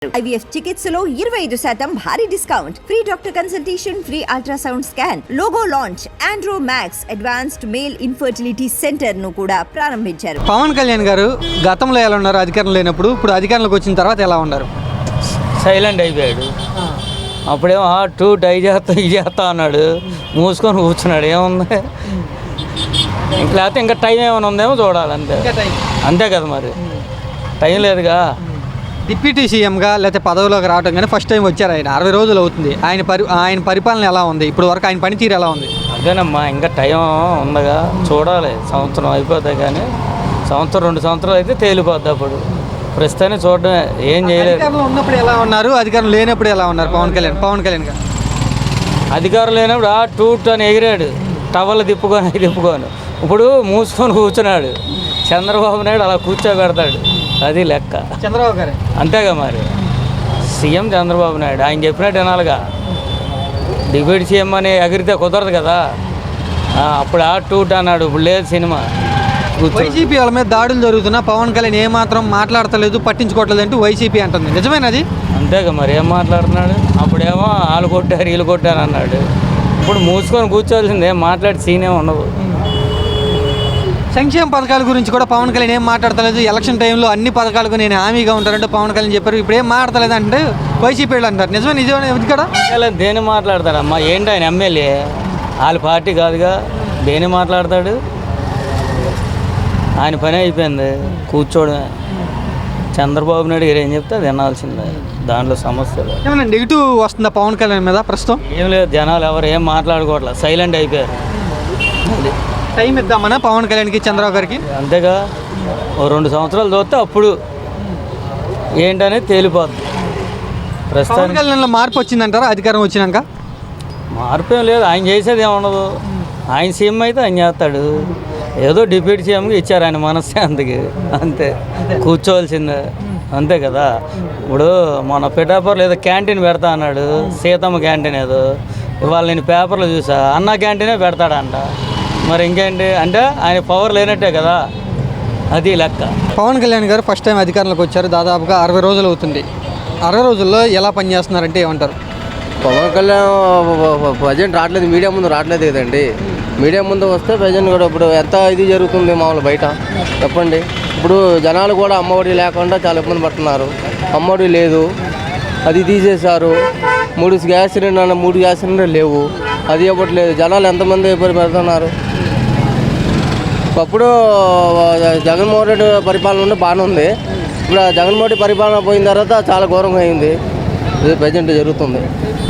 IVF చికిత్సలో 25% భారీ discount, free doctor consultation, free ultrasound scan, logo launch, Andro max advanced male infertility centre ను కూడా ప్రారంభించారు. పవన్ కళ్యాణ్ గారు గతంలో ఎలా ఉన్నారు అధికారంలో లేనప్పుడు, ఇప్పుడు అధికారంలోకి వచ్చిన తర్వాత ఎలా ఉన్నారు? సైలెంట్ అయిపోయాడు. అప్పుడేమో డై చేస్తా ఇది చేస్తా అన్నాడు, మూసుకొని కూర్చున్నాడు. ఏముంది లేకపోతే ఇంకా టైం ఏమైనా ఉందేమో చూడాలి, అంతే అంతే కదా. మరి టైం లేదుగా. డిప్యూటీ సీఎంగా లేకపోతే పదవిలోకి రావడం కానీ ఫస్ట్ టైం వచ్చారు ఆయన. 60 రోజులు అవుతుంది. ఆయన పరిపాలన ఎలా ఉంది? ఇప్పుడు వరకు ఆయన పనితీరు ఎలా ఉంది? అదేనమ్మా, ఇంకా టైం ఉందగా, చూడాలి. సంవత్సరం అయిపోతాయి కానీ సంవత్సరం 2 సంవత్సరాలు అయితే తేలిపోద్ది. అప్పుడు ప్రస్తుతాన్ని చూడడమే, ఏం చేయలేదు. అధికారంలో ఉన్నప్పుడు ఎలా ఉన్నారు, అధికారం లేనప్పుడు ఎలా ఉన్నారు పవన్ కళ్యాణ్ గారు? అధికారం లేనప్పుడు టూట్ అని ఎగిరాడు, టవల్ తిప్పుకొని. ఇప్పుడు మూసుకొని కూర్చున్నాడు. చంద్రబాబు నాయుడు అలా కూర్చోబెడతాడు, అది లెక్క. చంద్రబాబు గారు అంతేగా మరి. సీఎం చంద్రబాబు నాయుడు ఆయన చెప్పినట్టు వినాలిగా. డిప్యూటీ సీఎం అని ఎగిరితే కుదరదు కదా. అప్పుడు టూట్ అన్నాడు, ఇప్పుడు లేదు సినిమా. వైసీపీ వాళ్ళ మీద దాడులు జరుగుతున్నా పవన్ కళ్యాణ్ ఏమాత్రం మాట్లాడతలేదు, పట్టించుకోవట్లేదు అంటూ వైసీపీ అంటుంది. నిజమేనది? అంతేగా మరి, ఏం మాట్లాడుతున్నాడు? అప్పుడేమో వాళ్ళు కొట్టారు వీళ్ళు కొట్టారు అన్నాడు. ఇప్పుడు మూసుకొని కూర్చోవలసింది, ఏం మాట్లాడి సీనే ఉండదు. సంక్షేమ పథకాల గురించి కూడా పవన్ కళ్యాణ్ ఏం మాట్లాడతలేదు. ఎలక్షన్ టైంలో అన్ని పథకాలకు నేను హామీగా ఉంటానంటే పవన్ కళ్యాణ్ చెప్పారు. ఇప్పుడు ఏం మాట్లాడతలేదు అంటే వైసీపీ వాళ్ళు అంటారు. నిజమే ఇక్కడ దేని మాట్లాడతాడమ్మా? ఏంటి ఆయన ఎమ్మెల్యే? వాళ్ళ పార్టీ కాదుగా, దేని మాట్లాడతాడు? ఆయన పని అయిపోయింది, కూర్చోవడమే. చంద్రబాబు నాయుడు గారు ఏం చెప్తే అది వినాల్సిందే, దాంట్లో సమస్యలు. ఏమన్నా నెగిటివ్ వస్తుందా పవన్ కళ్యాణ్ మీద ప్రస్తుతం? ఏం లేదు, జనాలు ఎవరు ఏం మాట్లాడుకోవట్లేదు, సైలెంట్ అయిపోయారు. టైం ఇద్దామన్నా పవన్ కళ్యాణ్కి చంద్రబాబు గారికి? అంతేగా, ఓ 2 సంవత్సరాలు చూస్తే అప్పుడు ఏంటనేది తేలిపోద్ది. పవన్ కళ్యాణ్లో మార్పు వచ్చిందంటారా అధికారం వచ్చినాక? మార్పు ఏం లేదు, ఆయన చేసేది ఏముండదు. ఆయన సీఎం అయితే ఆయన చేస్తాడు. ఏదో డిప్యూటీ సీఎంకి ఇచ్చారు ఆయన మనశ్శాంతికి, అంతే. కూర్చోవలసిందే, అంతే కదా. ఇప్పుడు మన పిఠాపురంలో ఏదో క్యాంటీన్ పెడతా అన్నాడు, సీతమ్మ క్యాంటీన్. ఏదో ఇవాళ నేను పేపర్లో చూసా, అన్న క్యాంటీనే పెడతాడంట. మరి ఇంకేంటి అంటే ఆయన పవర్ లేనట్టే కదా, అది లెక్క. పవన్ కళ్యాణ్ గారు ఫస్ట్ టైం అధికారంలోకి వచ్చారు, దాదాపుగా 60 రోజులు అవుతుంది. 60 రోజుల్లో ఎలా పనిచేస్తున్నారంటే ఏమంటారు? పవన్ కళ్యాణ్ ప్రజెంట్ రావట్లేదు, మీడియా ముందు రావట్లేదు కదండి. మీడియా ముందు వస్తే ప్రజెంట్ కూడా ఇప్పుడు ఎంత ఇది జరుగుతుంది మామూలు బయట చెప్పండి. ఇప్పుడు జనాలు కూడా అమ్మఒడి లేకుండా చాలా ఇబ్బంది పడుతున్నారు. అమ్మఒడి లేదు, అది తీసేశారు. 3 గ్యాస్ సిలిండర్ లేవు, అది ఇవ్వట్లేదు. జనాలు ఎంతమంది ఇబ్బంది పెడుతున్నారు. ఒకప్పుడు జగన్మోహన్ రెడ్డి పరిపాలన ఉంటే బాగానే ఉంది. ఇప్పుడు జగన్మోహన్ రెడ్డి పరిపాలన పోయిన తర్వాత చాలా ఘోరంగా అయింది. ఇది ప్రజెంట్ జరుగుతుంది.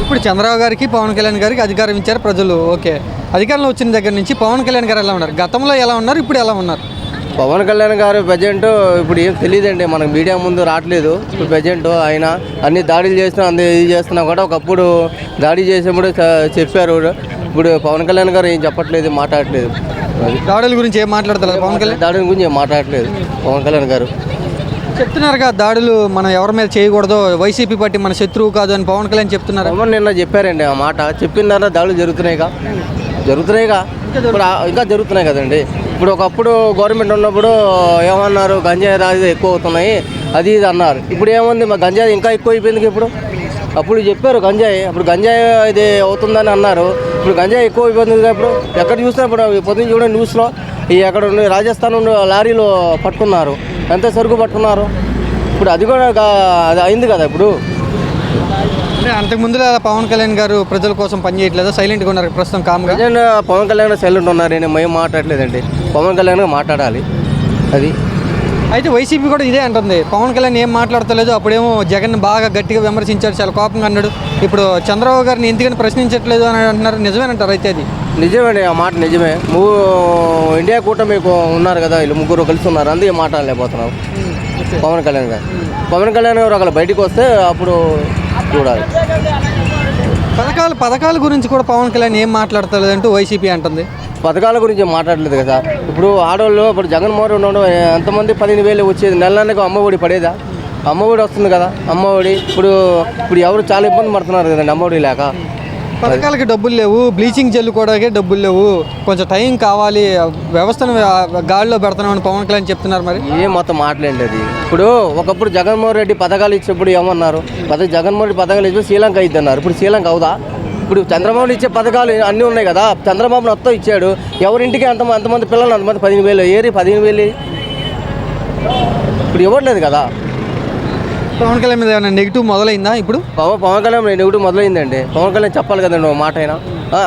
ఇప్పుడు చంద్రబాబు గారికి పవన్ కళ్యాణ్ గారికి అధికారం ఇచ్చారు ప్రజలు, ఓకే. అధికారంలో వచ్చిన దగ్గర నుంచి పవన్ కళ్యాణ్ గారు ఎలా ఉన్నారు? గతంలో ఎలా ఉన్నారు, ఇప్పుడు ఎలా ఉన్నారు? పవన్ కళ్యాణ్ గారు ప్రజెంట్ ఇప్పుడు ఏం తెలియదండి, మనకు మీడియా ముందు రావట్లేదు. ఇప్పుడు ప్రజెంట్ ఆయన అన్ని దాడులు చేసినా ఇది చేస్తున్నా కూడా ఒకప్పుడు దాడి చేసినప్పుడు చెప్పారు. ఇప్పుడు పవన్ కళ్యాణ్ గారు ఏం చెప్పట్లేదు, మాట్లాడట్లేదు. దాడుల గురించి ఏం మాట్లాడతారు పవన్ కళ్యాణ్? దాడుల గురించి ఏం మాట్లాడట్లేదు పవన్ కళ్యాణ్ గారు. చెప్తున్నారుగా దాడులు మనం ఎవరి మీద చేయకూడదు, వైసీపీ పార్టీ మన శత్రువు కాదు అని పవన్ కళ్యాణ్ చెప్తున్నారు. పవన్ నిన్న చెప్పారండి ఆ మాట. చెప్పిన తర్వాత దాడులు జరుగుతున్నాయిగా ఇప్పుడు ఇంకా జరుగుతున్నాయి కదండి. ఇప్పుడు ఒకప్పుడు గవర్నమెంట్ ఉన్నప్పుడు ఏమన్నారు, గంజాయి రాజు ఎక్కువ అవుతున్నాయి అది ఇది అన్నారు. ఇప్పుడు ఏముంది, మా గంజాయి ఇంకా ఎక్కువ అయిపోయింది. ఇప్పుడు అప్పుడు చెప్పారు గంజాయి, అప్పుడు గంజాయి ఇది అవుతుందని అన్నారు. ఇప్పుడు గంజాయి ఎక్కువ అయిపోతుంది. ఇప్పుడు ఎక్కడ చూసినా ఇప్పుడు పొద్దున్న చూడండి న్యూస్లో, ఎక్కడ ఉండి రాజస్థాన్ నుండి లారీలో పట్టుకున్నారు, ఎంత సరుకు పట్టుకున్నారు. ఇప్పుడు అది కూడా అది అయింది కదా. ఇప్పుడు అంటే అంతకుముందు పవన్ కళ్యాణ్ గారు ప్రజల కోసం పనిచేయట్లేదు, సైలెంట్గా ఉన్నారు ప్రస్తుతం కామ్గా. పవన్ కళ్యాణ్ సైలెంట్ ఉన్నారు, మేము మాట్లాడలేదండి. పవన్ కళ్యాణ్ మాట్లాడాలి అది. అయితే వైసీపీ కూడా ఇదే అంటుంది, పవన్ కళ్యాణ్ ఏం మాట్లాడతలేదు. అప్పుడేమో జగన్ బాగా గట్టిగా విమర్శించాడు, చాలా కోపంగా అన్నాడు. ఇప్పుడు చంద్రబాబు గారిని ఎందుకని ప్రశ్నించట్లేదు అని అంటున్నారు. నిజమేనంటారు? అయితే అది నిజమేండి, ఆ మాట నిజమే. ఇండియా కూటమి ఉన్నారు కదా, వీళ్ళు ముగ్గురు కలిసి ఉన్నారు, అందుకే మాట్లాడలేకపోతున్నారు పవన్ కళ్యాణ్ గారు. పవన్ కళ్యాణ్ గారు అక్కడ బయటకు వస్తే అప్పుడు చూడాలి. పథకాల గురించి కూడా పవన్ కళ్యాణ్ ఏం మాట్లాడతలేదు అంటూ వైసీపీ అంటుంది. పథకాల గురించి మాట్లాడలేదు కదా. ఇప్పుడు ఆడవాళ్ళు ఇప్పుడు జగన్మోహన్ ఉండడం ఎంతమంది 15,000 వచ్చేది, నెలలకు అమ్మఒడి పడేదా? అమ్మఒడి వస్తుంది కదా, అమ్మఒడి. ఇప్పుడు ఎవరు చాలా ఇబ్బంది పడుతున్నారు కదండి అమ్మఒడి లేక. పథకాలకి డబ్బులు లేవు, బ్లీచింగ్ జల్లుకోవడానికి డబ్బులు లేవు, కొంచెం టైం కావాలి, వ్యవస్థను గాడిలో పెడుతున్నామని పవన్ కళ్యాణ్ చెప్తున్నారు. మరి ఏం మొత్తం మాట్లాడండి అది. ఇప్పుడు ఒకప్పుడు జగన్మోహన్ రెడ్డి పథకాలు ఇచ్చినప్పుడు ఏమన్నారు, జగన్మోహన్ రెడ్డి పథకాలు ఇచ్చి శ్రీలంక ఇద్దన్నారు. ఇప్పుడు శ్రీలంక అవుదా? ఇప్పుడు చంద్రబాబు ఇచ్చే పథకాలు అన్నీ ఉన్నాయి కదా. చంద్రబాబు మొత్తం ఇచ్చాడు, ఎవరింటికి అంతమంది పిల్లలు అంతమంది 15,000 ఏరి 15,000 ఇప్పుడు ఇవ్వట్లేదు కదా. పవన్ కళ్యాణ్ మీద ఏమైనా నెగిటివ్ మొదలైందా? ఇప్పుడు పవన్ కళ్యాణ్ నెగిటివ్ మొదలైందండి. పవన్ కళ్యాణ్ చెప్పాలి కదండి ఒక మాట అయినా.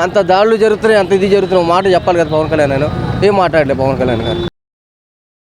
అంత దాడులు జరుగుతున్నాయి, అంత ఇది జరుగుతున్నాయి, మాట చెప్పాలి కదా పవన్ కళ్యాణ్. నేను ఏం మాట్లాడలేదు పవన్ కళ్యాణ్ గారు.